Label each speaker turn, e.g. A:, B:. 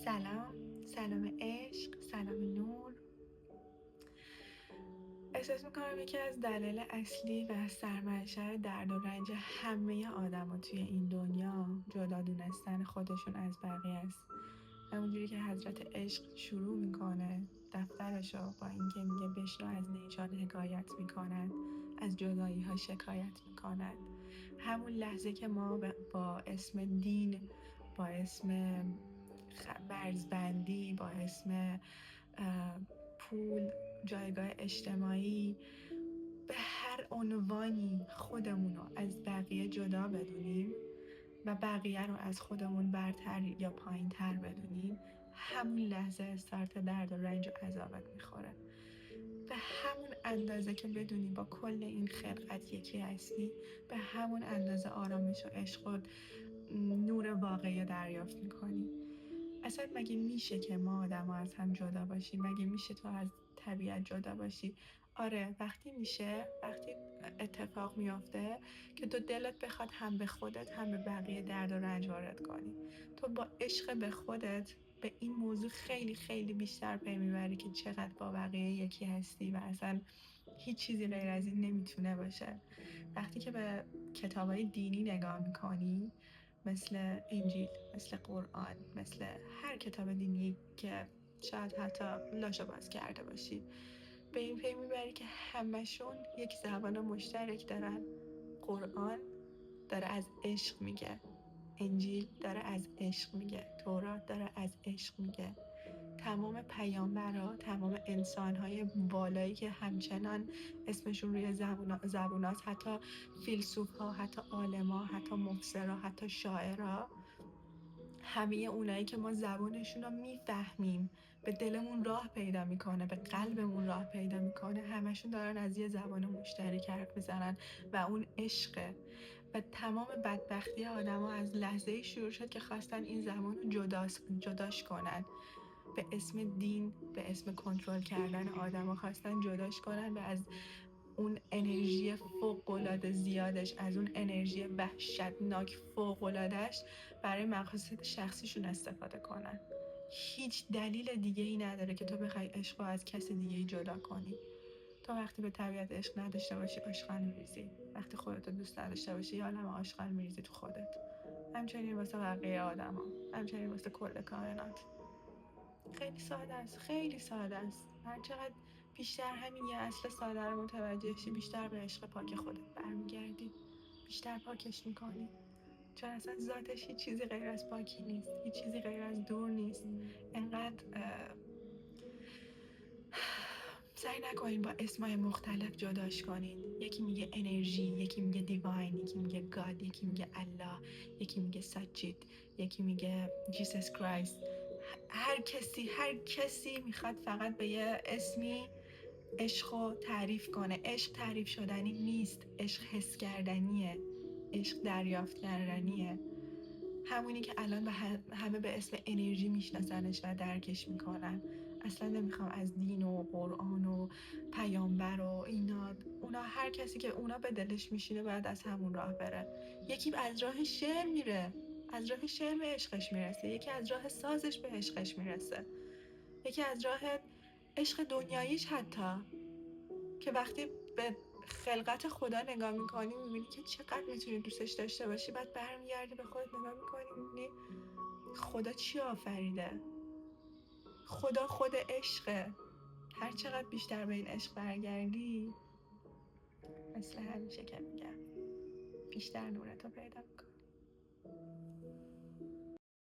A: سلام عشق، سلام نور. احساس میکنم یکی از دلایل اصلی و سرمنشأ درد و رنج همه آدما توی این دنیا جدا دونستن خودشون از بقیه است. همونجوری که حضرت عشق شروع میکنه دفترشو با اینکه میگه بشنو از نیشان حکایت میکنند، از جدایی ها شکایت میکنند. همون لحظه که ما با اسم دین، با اسم مرزبندی، با اسم پول، جایگاه اجتماعی، به هر عنوانی خودمون رو از بقیه جدا بدونیم و بقیه رو از خودمون برتر یا پایین تر بدونیم، همون لحظه استارت درد و رنج و عذابت میخوره. به همون اندازه که بدونی با کل این خلقت یکی هستی، به همون اندازه آرامش و عشق و نور واقعی دریافت میکنی. اصلا مگه میشه که ما آدم ها از هم جدا باشیم؟ مگه میشه تو از طبیعت جدا باشی؟ آره، وقتی میشه، وقتی اتفاق میافته که تو دلت بخواد هم به خودت هم به بقیه درد و رنج وارد کنی. تو با عشق به خودت به این موضوع خیلی خیلی بیشتر پی میبری که چقدر با بقیه یکی هستی و اصلا هیچ چیزی غیر از این نمیتونه باشه. وقتی که به کتابای دینی نگاه میکنی، مثل انجیل، مثل قرآن، مثل هر کتاب دینی که شاید حتی لاشو باز کرده باشی، به این پی میبری که همشون یک زبان مشترک دارن. قرآن داره از عشق میگه، انجیل داره از عشق میگه، تورات داره از عشق میگه. تمام پیامبرا، تمام انسان‌های بالایی که همچنان اسمشون روی زبوناست، حتی فیلسوف‌ها، حتی عالم‌ها، حتی مفسرا، حتی شاعرها، همه اونایی که ما زبانشون رو میفهمیم، به دلمون راه پیدا میکنه، به قلبمون راه پیدا میکنه، همشون دارن از یه زبان مشترک حرف میزنن و اون عشقه. و تمام بدبختی آدما از لحظه‌ای شروع شد که خواستن این زبان رو جداش کنن. به اسم دین، به اسم کنترل کردن آدما خواستن جداش کنن و از اون انرژی فوق‌العاده زیادش، از اون انرژی وحشتناک فوق‌العاده‌اش برای مقاصد شخصیشون استفاده کنن. هیچ دلیل دیگه ای نداره که تو بخوای عشق رو از کس دیگه ای جدا کنی. تو وقتی به طبیعت عشق نداشته باشی، آشغال میریزی. وقتی خودت رو دوست نداشته باشی، یه عالمه آشغال میریزی تو خودت. همچنین واسه بقیه آدما، همچنین واسه کل کائنات. خیلی ساده است، خیلی ساده است. هر چقدر بیشتر همین یه اصل ساده رو متوجه شی، بیشتر به عشق پاک خودت برمیگردی، بیشتر پاکش میکنی. چون اصلا ذاتش هیچ چیزی غیر از پاکی نیست، هیچ چیزی غیر از دور نیست. انقدر سعی نکنین با اسمای مختلف جداش کنین. یکی میگه انرژی، یکی میگه دیواین، یکی میگه گاد، یکی میگه الله، یکی میگه ساچید، یکی میگه جیسس کرایست. هر کسی میخواد فقط به یه اسمی عشق تعریف کنه. عشق تعریف شدنی نیست، عشق حس کردنیه، عشق دریافت کردنیه. همونی که الان همه به اسم انرژی میشناسنش و درکش میکنن. اصلا نمیخوام از دین و قرآن و پیامبر و اونا هر کسی که اونا به دلش میشینه باید از همون راه بره. یکی از راه شعر میره، از راه شعر به عشقش میرسه. یکی از راه سازش به عشقش میرسه. یکی از راه عشق دنیاییش حتی، که وقتی به خلقت خدا نگاه میکنی میبینی که چقدر میتونی دوستش داشته باشی. بعد برمیگردی به خودت نگاه میکنی میبینی خدا چی آفریده. خدا عشقه. هر چقدر بیشتر به این عشق برگردی، مثل همیشه که میگم، بیشتر نورتو پیدا میکنی.